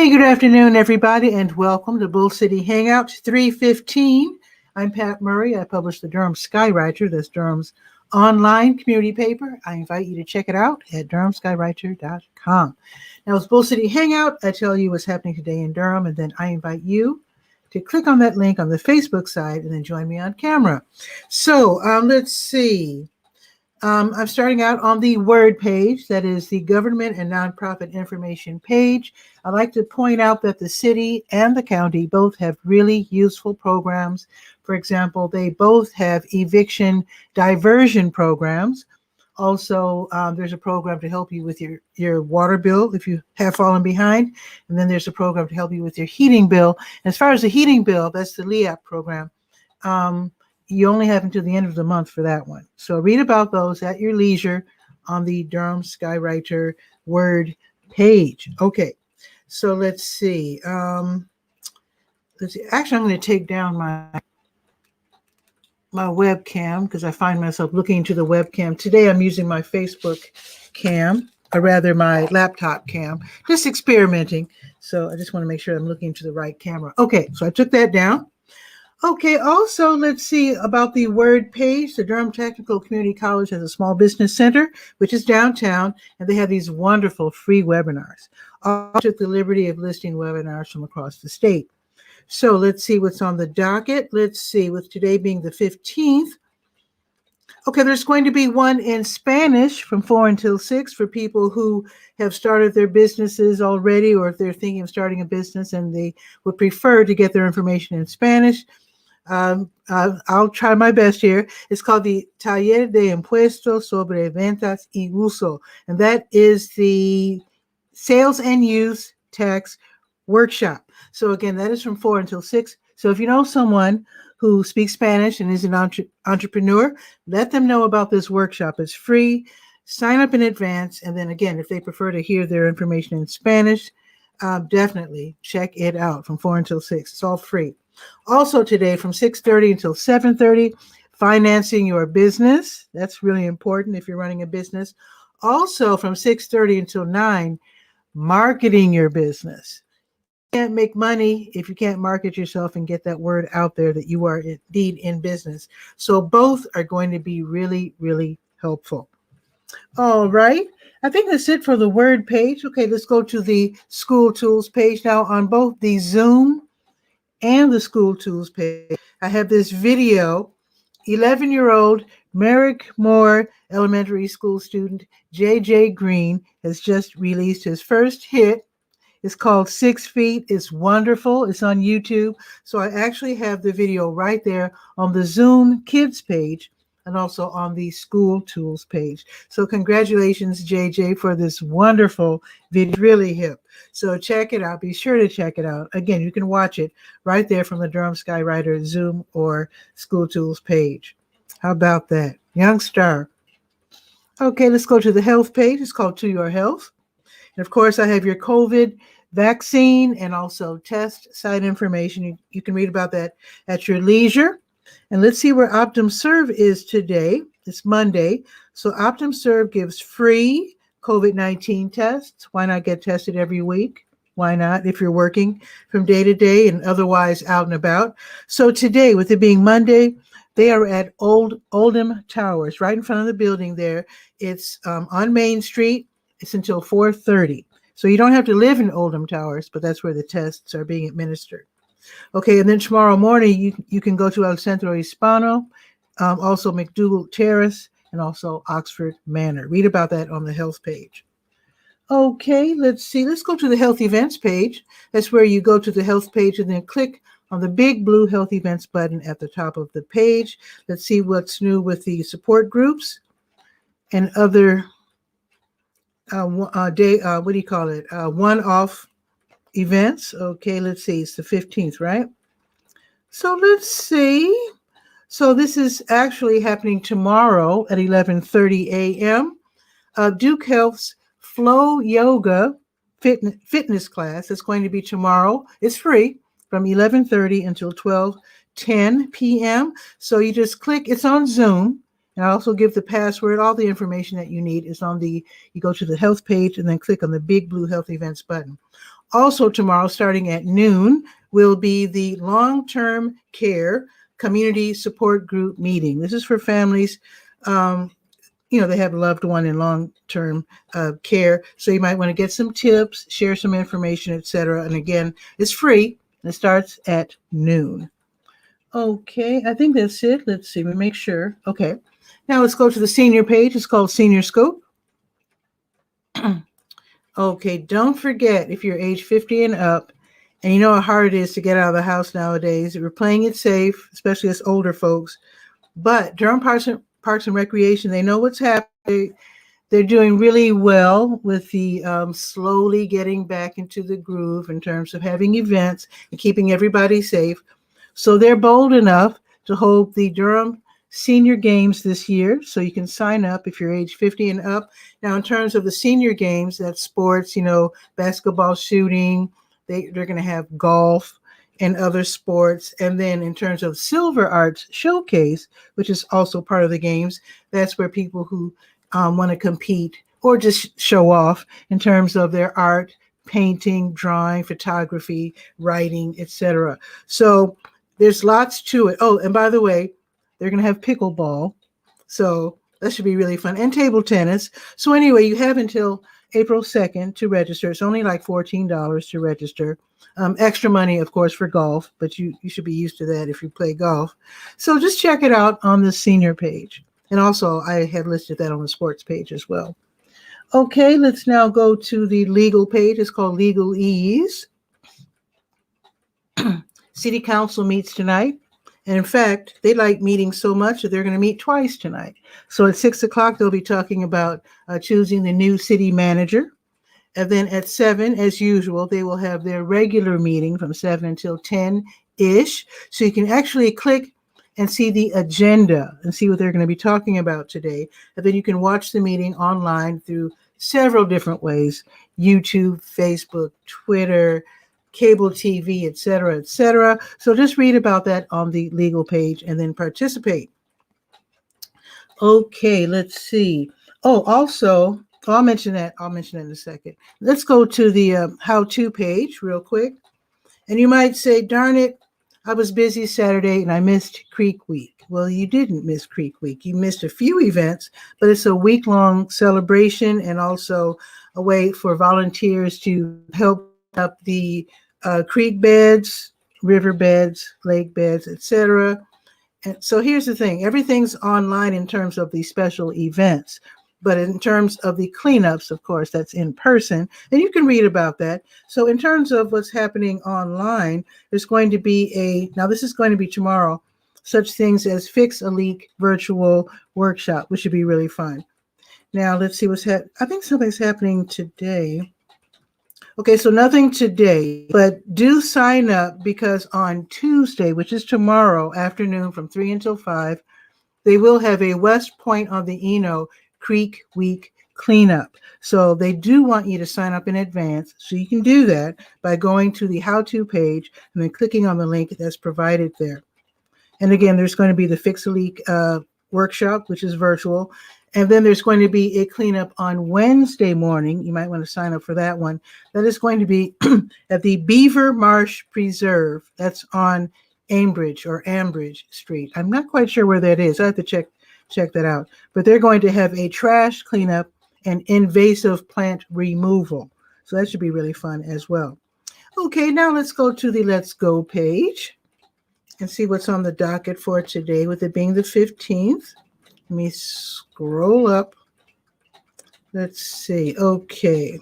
Hey, good afternoon, everybody, and welcome to Bull City Hangout 315. I'm Pat Murray. I publish the Durham Skywriter, that's Durham's online community paper. I invite you to check it out at durhamskywriter.com. Now, it's Bull City Hangout. I tell you what's happening today in Durham, and then I invite you to click on that link on the Facebook side and then join me on camera. So let's see. I'm starting out on the Word page, that is the government and nonprofit information page. I'd like to point out that the city and the county both have really useful programs. For example, they both have eviction diversion programs. Also, there's a program to help you with your water bill if you have fallen behind. And then there's a program to help you with your heating bill. As far as the heating bill, that's the 𝗕𝗨𝗟𝗟 program. You only have until the end of the month for that one. So read about those at your leisure on the Durham Skywriter Word page. Okay, so let's see. Actually, I'm going to take down my webcam because I find myself looking into the webcam. Today I'm using my Facebook cam, or rather my laptop cam, just experimenting. So I just want to make sure I'm looking to the right camera. Okay, so I took that down. Okay, also, let's see about the Word page. The Durham Technical Community College has a small business center, which is downtown, and they have these wonderful free webinars. I took the liberty of listing webinars from across the state. So let's see what's on the docket. Let's see, with today being the 15th. Okay, there's going to be one in Spanish from 4 until 6 for people who have started their businesses already, or if they're thinking of starting a business and they would prefer to get their information in Spanish. I'll try my best here. It's called the 𝗕𝗨𝗟𝗟 𝗖𝗜𝗧𝗬 𝗛𝗡𝗠𝗪 y Uso, and that is the sales and use tax workshop. So again, that is from 4 until 6. So if you know someone who speaks Spanish and is an entrepreneur, let them know about this workshop. It's free. Sign up in advance, and then again, if they prefer to hear their information in Spanish, definitely check it out from 4 until 6. It's all free. Also today from 6:30 until 7:30, financing your business. That's really important if you're running a business. Also from 6:30 until 9, marketing your business. You can't make money if you can't market yourself and get that word out there that you are indeed in business. So both are going to be really, really helpful. All right. I think that's it for the Word page. Okay, let's go to the School Tools page now. On both the Zoom and the School Tools page, I have this video. 11-year-old Merrick Moore Elementary School student J.J. Green has just released his first hit. It's called 6 Feet. It's wonderful. It's on YouTube. So I actually have the video right there on the Zoom Kids page and also on the School Tools page. So congratulations, JJ, for this wonderful video. Really hip. So check it out. Be sure to check it out. Again, you can watch it right there from the Durham Skywriter Zoom or School Tools page. How about that? Young star. Okay, let's go to the health page. It's called To Your Health. And of course, I have your COVID vaccine and also test site information. You can read about that at your leisure. And let's see where OptumServe is today. It's Monday. So OptumServe gives free COVID-19 tests. Why not get tested every week? Why not if you're working from day to day and otherwise out and about? So today, with it being Monday, they are at Oldham Towers, right in front of the building there. It's on Main Street. It's until 4:30. So you don't have to live in Oldham Towers, but that's where the tests are being administered. Okay, and then tomorrow morning, you can go to El Centro Hispano, also McDougall Terrace, and also Oxford Manor. Read about that on the health page. Okay, let's see. Let's go to the health events page. That's where you go to the health page and then click on the big blue health events button at the top of the page. Let's see what's new with the support groups and other one-off events. Okay, let's see. It's the 15th, right? So let's see. So this is actually happening tomorrow at 11:30 a.m. Duke Health's Flow Yoga fitness class is going to be tomorrow. It's free from 11:30 until 12:10 p.m. So you just click. It's on Zoom. And I also give the password. All the information that you need is on you go to the health page and then click on the big blue health events button. Also tomorrow, starting at noon, will be the long-term care community support group meeting. This is for families, they have a loved one in long-term care. So you might want to get some tips, share some information, etc. And again, it's free. It starts at noon. Okay, I think that's it. Let's see, we make sure. Okay, now let's go to the senior page. It's called Senior Scope. Okay, don't forget, if you're age 50 and up, and you know how hard it is to get out of the house nowadays, we're playing it safe, especially as older folks. But Durham Parks and Recreation, they know what's happening. They're doing really well with the slowly getting back into the groove in terms of having events and keeping everybody safe. So they're bold enough to hold the Durham Senior Games this year. So you can sign up if you're age 50 and up. Now, in terms of the senior games, that's sports, basketball, shooting. They're going to have golf and other sports. And then in terms of Silver Arts Showcase, which is also part of the games, that's where people who want to compete or just show off in terms of their art, painting, drawing, photography, writing, etc. So there's lots to it. Oh, and by the way, they're going to have pickleball. So that should be really fun. And table tennis. So anyway, you have until April 2nd to register. It's only like $14 to register. Extra money, of course, for golf, but you should be used to that if you play golf. So just check it out on the senior page. And also, I have listed that on the sports page as well. Okay, let's now go to the legal page. It's called Legalese. City Council meets tonight. And in fact, they like meetings so much that they're going to meet twice tonight. So at 6 o'clock, they'll be talking about choosing the new city manager. And then at 7, as usual, they will have their regular meeting from 7 until 10-ish. So you can actually click and see the agenda and see what they're going to be talking about today. And then you can watch the meeting online through several different ways: YouTube, Facebook, Twitter, cable TV, etc., etc. So just read about that on the legal page and then participate. Okay, let's see. Oh, also, I'll mention that in a second. Let's go to the how-to page real quick. And you might say, darn it, I was busy Saturday and I missed Creek Week. Well, you didn't miss Creek Week. You missed a few events, but it's a week-long celebration and also a way for volunteers to help up the creek beds, river beds, lake beds, etc. And so here's the thing. Everything's online in terms of the special events. But in terms of the cleanups, of course, that's in person, and you can read about that. So in terms of what's happening online, there's going to be now this is going to be tomorrow, such things as Fix a Leak virtual workshop, which should be really fun. Now, let's see what's happening. I think something's happening today. Okay, so nothing today, but do sign up because on Tuesday, which is tomorrow afternoon from 3 until 5, they will have a West Point on the Eno Creek Week cleanup. So they do want you to sign up in advance. So you can do that by going to the how-to page and then clicking on the link that's provided there. And again, there's going to be the Fix a Leak workshop, which is virtual. And then there's going to be a cleanup on Wednesday morning. You might want to sign up for that one. That is going to be at the Beaver Marsh Preserve. That's on Ambridge Street. I'm not quite sure where that is. I have to check that out. But they're going to have a trash cleanup and invasive plant removal. So that should be really fun as well. Okay, now let's go to the Let's Go page and see what's on the docket for today, with it being the 15th. Let me scroll up. Let's see. Okay.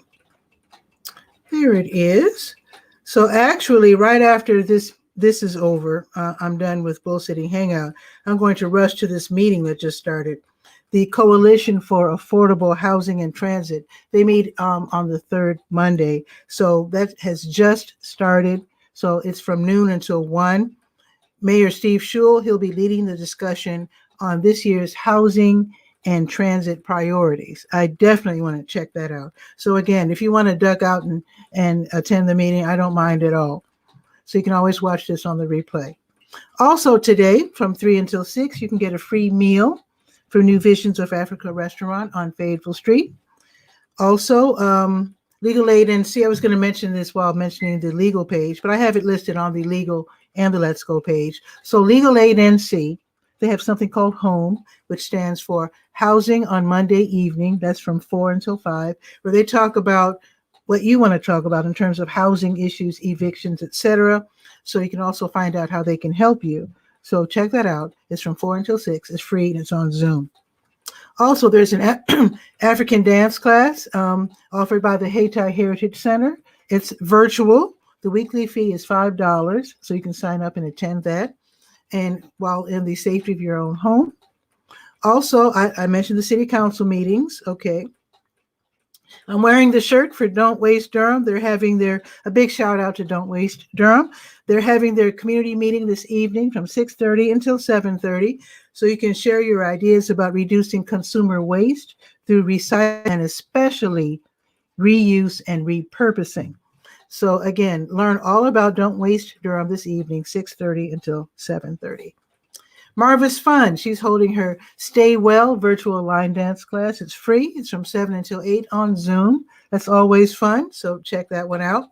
There it is. So actually, right after this is over, I'm done with Bull City Hangout. I'm going to rush to this meeting that just started. The Coalition for Affordable Housing and Transit. They meet on the third Monday. So that has just started. So it's from noon until 1. Mayor Steve Schewel, he'll be leading the discussion on this year's housing and transit priorities. I definitely want to check that out. So again, if you want to duck out and attend the meeting, I don't mind at all. So you can always watch this on the replay. Also today, from 3 until 6, you can get a free meal from New Visions of Africa restaurant on Fayetteville Street. Also, Legal aid NC, I was going to mention this while mentioning the legal page, but I have it listed on the legal and the Let's Go page. So legal aid NC, they have something called HOME, which stands for Housing on Monday Evening. That's from 4 until 5, where they talk about what you want to talk about in terms of housing issues, evictions, etc. So you can also find out how they can help you. So check that out. It's from 4 until 6. It's free and it's on Zoom. Also, there's an African dance class offered by the Haiti Heritage Center. It's virtual. The weekly fee is $5, so you can sign up and attend that, and while in the safety of your own home. Also, I mentioned the city council meetings. Okay. I'm wearing the shirt for Don't Waste Durham. They're having a big shout out to Don't Waste Durham. They're having their community meeting this evening from 6:30 until 7:30. So you can share your ideas about reducing consumer waste through recycling and especially reuse and repurposing. So again, learn all about Don't Waste Durham this evening, 6:30 until 7:30. Marva's Fun. She's holding her Stay Well virtual line dance class. It's free. It's from 7 until 8 on Zoom. That's always fun. So check that one out.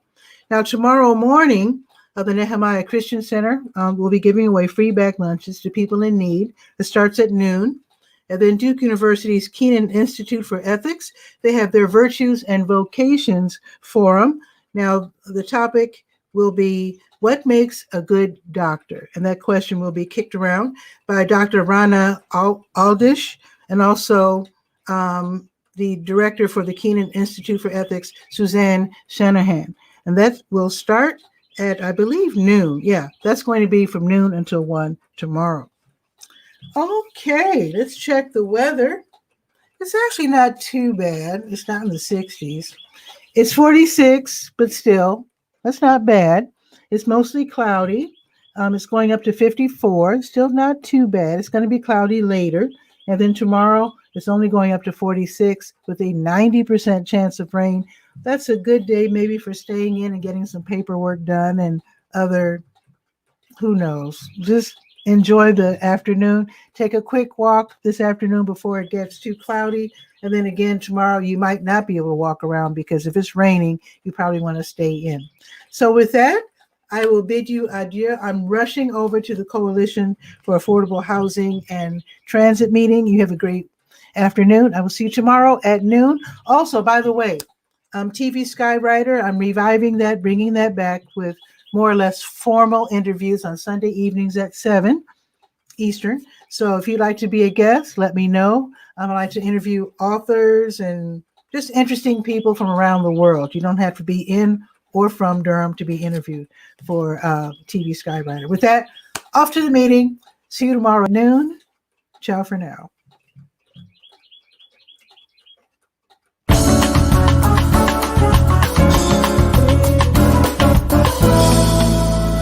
Now, tomorrow morning, the 𝗕𝗨𝗟𝗟 Christian Center will be giving away free bag lunches to people in need. It starts at noon. And then Duke University's Keenan Institute for Ethics, they have their Virtues and Vocations Forum. Now, the topic will be what makes a good doctor? And that question will be kicked around by Dr. Rana Aldish and also the director for the Keenan Institute for Ethics, Suzanne Shanahan. And that will start at, I believe, noon. Yeah, that's going to be from noon until 1 tomorrow. Okay, let's check the weather. It's actually not too bad. It's not in the 60s. It's 46, but still, that's not bad. It's mostly cloudy. It's going up to 54. Still not too bad. It's going to be cloudy later. And then tomorrow, it's only going up to 46 with a 90% chance of rain. That's a good day maybe for staying in and getting some paperwork done and other, who knows. Just enjoy the afternoon. Take a quick walk this afternoon before it gets too cloudy. And then again, tomorrow, you might not be able to walk around because if it's raining, you probably want to stay in. So with that, I will bid you adieu. I'm rushing over to the Coalition for Affordable Housing and Transit meeting. You have a great afternoon. I will see you tomorrow at noon. Also, by the way, TV Skywriter, I'm reviving that, bringing that back with more or less formal interviews on Sunday evenings at 7 Eastern. So if you'd like to be a guest, let me know. I'd like to interview authors and just interesting people from around the world. You don't have to be in or from Durham to be interviewed for TV Skywriter. With that, off to the meeting. See you tomorrow at noon. Ciao for now.